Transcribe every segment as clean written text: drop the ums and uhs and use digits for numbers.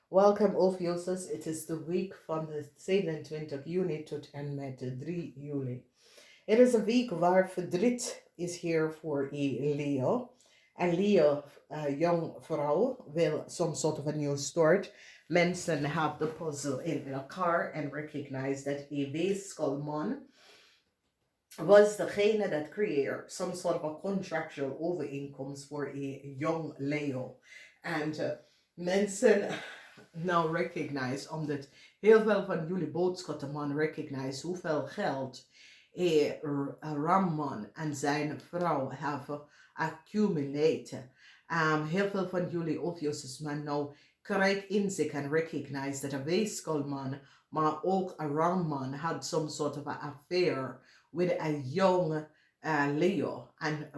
Welcome Ophuichus. Het is de week van de 27 juni tot en met de 3 juli. Het is een week waar verdriet is hier voor Leo. En Leo, jong vrouw, wil some sort of a new start. Mensen have the puzzle in elkaar and recognize that a weeskal man was degene that creëert some sort of a contractual overeenkomst voor a young Leo. And mensen nou recognize, omdat heel veel van jullie boodschappen man recognize hoeveel geld Ramman en zijn vrouw hebben accumulated. Heel veel van jullie obviously man nou krijgt inzicht en recognize dat een weeskalman, maar ook een Ramman had some sort of an affair with a young Leo. En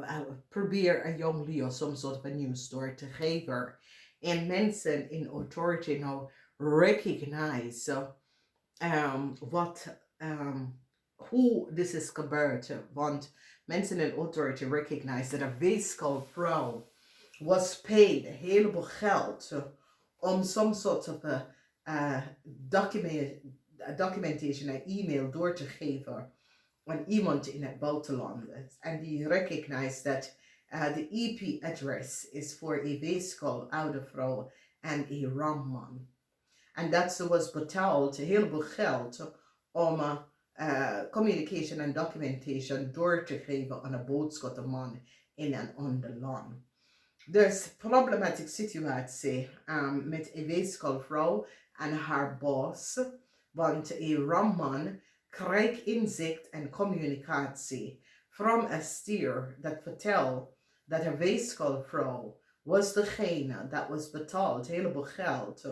probeer a young Leo some sort of a new story te geven. En mensen in authority nou recognize wat hoe dit is gebeurd. Want mensen in authority recognize dat een weeskal vrouw was paid een heleboel geld om some sort of documentation, een e-mail door te geven aan iemand in het buitenland. En die recognize dat de IP-address is voor een weeskal oude vrouw en een ramman. En dat ze was betaald een heleboel geld om communication en documentation door te geven aan een boodschappenman in een ander land. Dus problematische situatie met een weeskalvrouw en haar boss, want een ramman krijgt inzicht en communicatie van een stier dat vertelt dat een weeskalvrouw was degene dat was betaald heleboel geld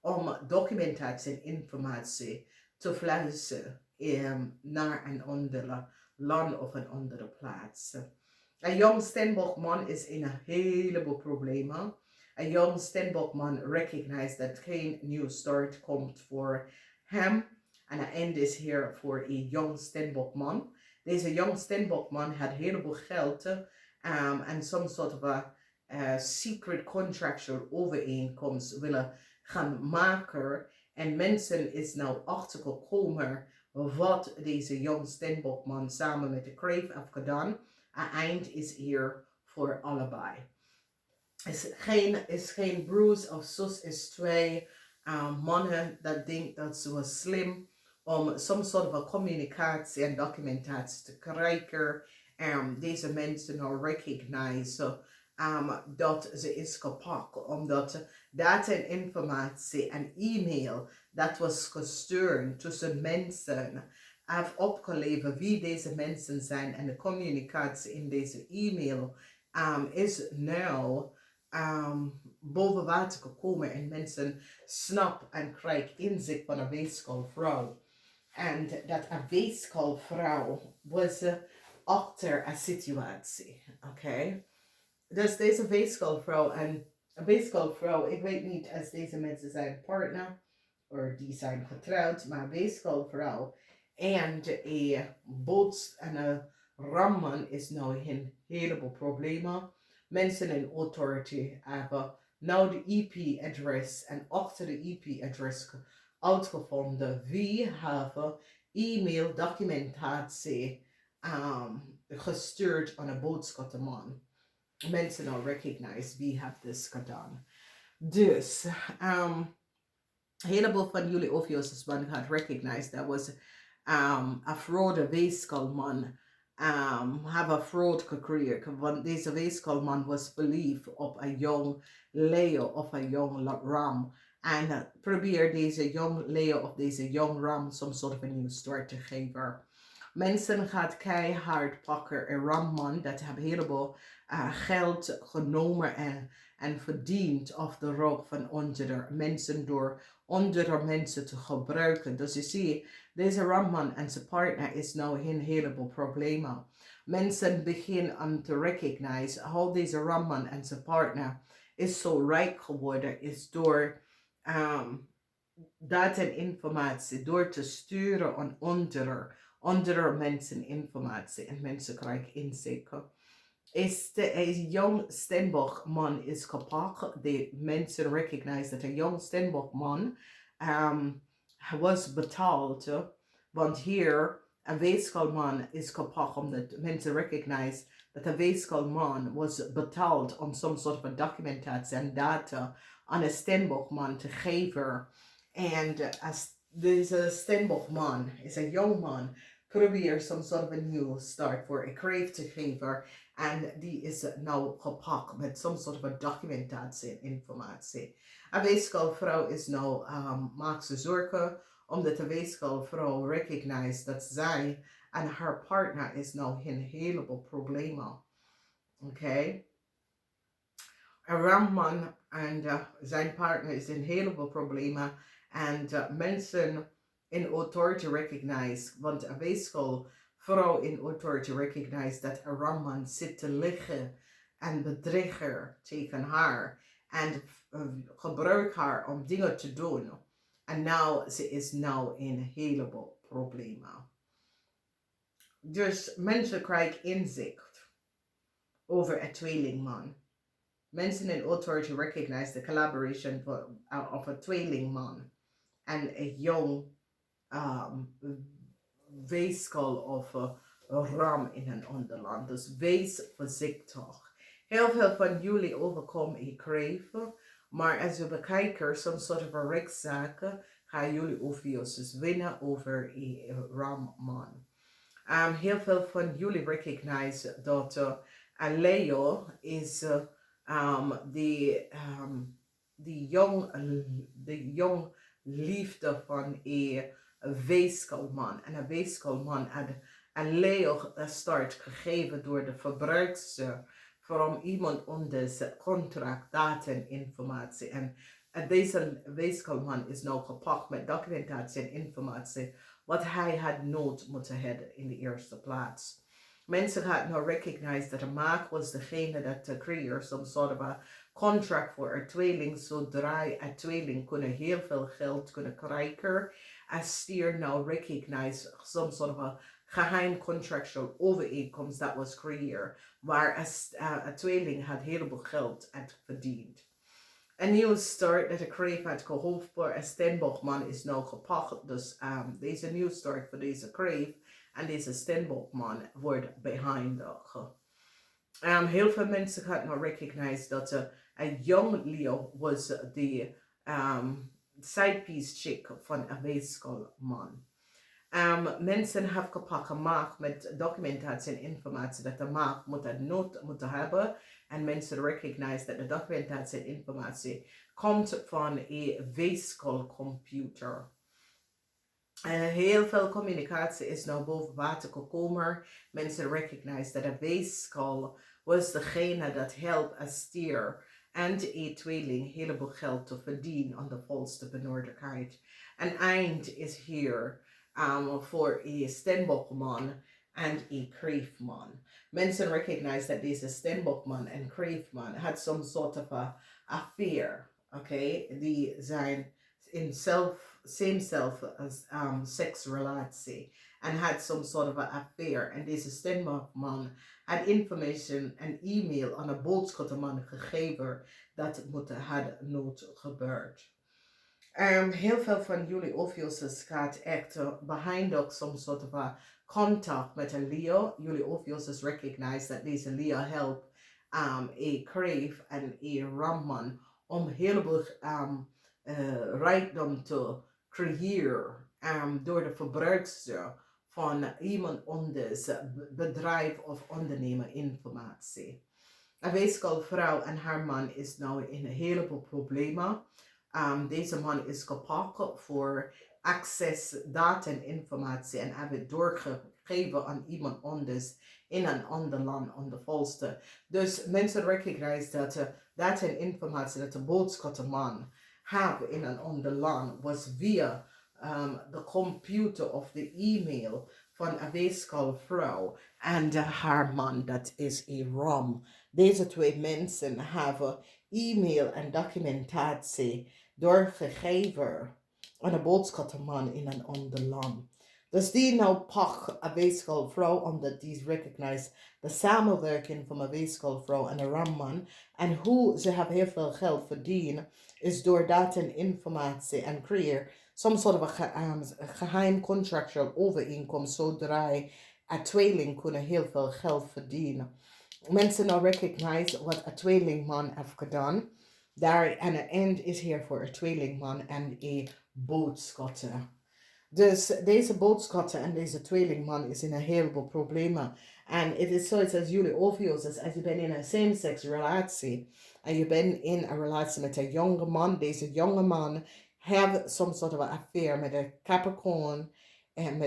om documentatie en informatie te fluisteren naar een andere land of een andere plaats. Een jong Stenbockman is in een heleboel problemen. Een jong Stenbockman recognized dat geen new start komt voor hem. En het eind is hier voor een jong Stenbockman. Deze jong Stenbockman had een heleboel geld en some sort of a secret contractual overeenkomst willen gaan maken. En mensen is nou achtergekomen wat deze jong Stenbockman samen met de Crave heeft gedaan. Het eind is hier voor allebei. Is geen Bruce of zus, is twee mannen dat denken dat ze was slim om some sort of a communicatie en documentatie te krijgen. Deze mensen nou recognize dat ze is gepakt, omdat data en informatie en e-mail dat was gestuurd tussen mensen heeft opgeleverd wie deze mensen zijn en de communicatie in deze e-mail is nou boven water gekomen en mensen snappen en krijgen inzicht van een weeskalvrouw. En dat een weeskalvrouw was achter een situatie. Oké? Dus deze weeskalvrouw en een weeskalvrouw, ik weet niet als deze mensen zijn partner of die zijn getrouwd, maar een weeskalvrouw en een boots en een ramman is nou een heleboel problemen. Mensen in authority hebben nou de IP-adres en achter de IP-adres uitgevonden wie hebben e-mail documentatie gestuurd aan een boodschappenman. Mensen nou recognize wie heeft dit gedaan. Dus een heleboel van jullie obviously gaat recognize dat was a fraude weeskalman have a fraud gecreëerd. Want deze weeskalman was verliefd op een jong Leo of een jong Ram. En probeer deze jong Leo of deze jong Ram some sort of a new start te geven. Mensen gaat keihard pakken een Ramman dat hebben heleboel geld genomen en verdiend op de rug van andere mensen door andere mensen te gebruiken. Dus je ziet, deze Ramman en zijn partner is nou een heleboel problemen. Mensen beginnen om te recognize hoe deze Ramman en zijn partner is zo rijk geworden, is door data en informatie, door te sturen aan andere mensen informatie en mensen krijgen inzicht. A young Stenbock man is kapag. The mensen recognize that a young Stenbock man um, was betaald. Want hier, een weeskalman is kapag, omdat mensen recognize that a weeskalman was betaald om some sort of a documentatie en data aan een Stenbock man te geven. En als deze Stenbock man is een young man, probeert some sort of a new start voor een kreef te geven. En die is nou gepakt met some sort of a documentatie en informatie. Een weeskalvrouw is nou, maakt ze zorgen, omdat de weeskalvrouw recognize dat zij en haar partner is nou een heleboel problemen. Oké? Een ramman en zijn partner is een heleboel problemen. En mensen in authority recognize, want een weeskalvrouw in authority recognize dat een ramman zit te liggen en bedreiger tegen haar. En gebruikt haar om dingen te doen. En nou, ze is nou in een heleboel problemen. Dus mensen krijgen inzicht over een tweelingman. Mensen in authority recognize the collaboration of a tweelingman and a young weeskal of a ram in een ander land. Dus wees voorzichtig. Heel veel van jullie overkomen een kreef, maar als we bekijken, some sort of a rechtszaken, gaan jullie Ophuichus dus winnen over een ramman. Heel veel van jullie recognize dat Leo is de jong liefde van een weeskalman. En een weeskalman had een Leo start gegeven door de verbruikster voor iemand onder contract, data en informatie. En deze weeskalman is nou gepakt met documentatie en informatie wat hij had nood moeten hebben in de eerste plaats. Mensen gaan nou recognize dat de maag was degene dat creëert some sort of a contract voor een tweeling, zodra een tweeling kunnen heel veel geld kunnen krijgen. Als stier nou recognize some sort of a geheim contractual overeenkomst dat was creëerd, waar een tweeling had heel veel geld had verdiend. Een nieuwe start dat de kreef had geholpen voor een Stenbockman is nou gepakt. Dus deze nieuwe start voor deze kreef en deze Stenbockman wordt beëindigd. Heel veel mensen gaan nou recognize dat een young Leo was de side piece chick van een weeskalman. Mensen hebben gemaakt met documentatie en informatie dat de maag moet hebben. En mensen recognize dat de documentatie en informatie komt van een weeskalcomputer. Heel veel communicatie is nou boven water gekomen. Mensen recognize dat een weeskal was degene dat helpt als stier en een tweeling een heleboel geld te verdienen aan de volste benodigdheid. Een eind is hier voor een Stenbockman en een kreefman. Mensen recognize that deze Stenbockman en kreefman had some sort of a affair. Okay? Die zijn in same seksrelatie and had some sort of an affair. En deze Stenbockman had information en e-mail aan een boodschappenman gegeven dat had nooit gebeurd. Heel veel van jullie Ophuichus gaat echt behind ook some sort of a contact met een Leo. Jullie Ophuichus recognize dat deze Leo helpt een kreef en een ramman om heleboel rijkdom te creëren door de verbruikster van iemand anders bedrijf of ondernemer informatie. Een weeskalvrouw en haar man is nou in een heleboel problemen. Deze man is gepakt voor access, data en informatie en hebben doorgegeven aan iemand anders in een ander land, aan de volste. Dus mensen recognize dat data en informatie dat de boodschappenman hebben in een ander land was via de computer of de e-mail van een weeskalvrouw en haar man, dat is een ram. Deze twee mensen hebben e-mail en documentatie doorgegeven aan een boodschappenman in een ander land. Dus die nou pak een weeskaalvrouw, omdat die recognized de samenwerking van een weeskaalvrouw en een ramman. En hoe ze hebben heel veel geld verdienen, is door data en informatie en creëer some sort of a geheim contractual overeenkomst, zodra een tweeling kunnen heel veel geld verdienen. Mensen nou recognize wat een tweelingman heeft gedaan. Daar aan het eind is hier voor een tweelingman en een boodschatter. Dus deze boodschatter en deze tweelingman is in een heleboel problemen. En het is zoiets als jullie Ophuichus, als je bent in een same-sex relatie en je bent in een relatie met een jonge man, deze jonge man heeft some sort of affair met een Capricorn en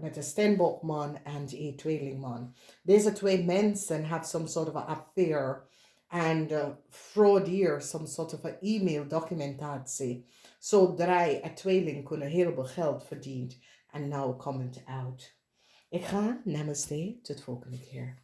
met een Steenbokman en een tweelingman. Deze twee mensen have some sort of affair and fraudeer some sort of e-mail documentatie. Zodra een tweeling kunnen heel veel geld verdient. En nou komt het uit. Ik ga, namaste, tot volgende keer.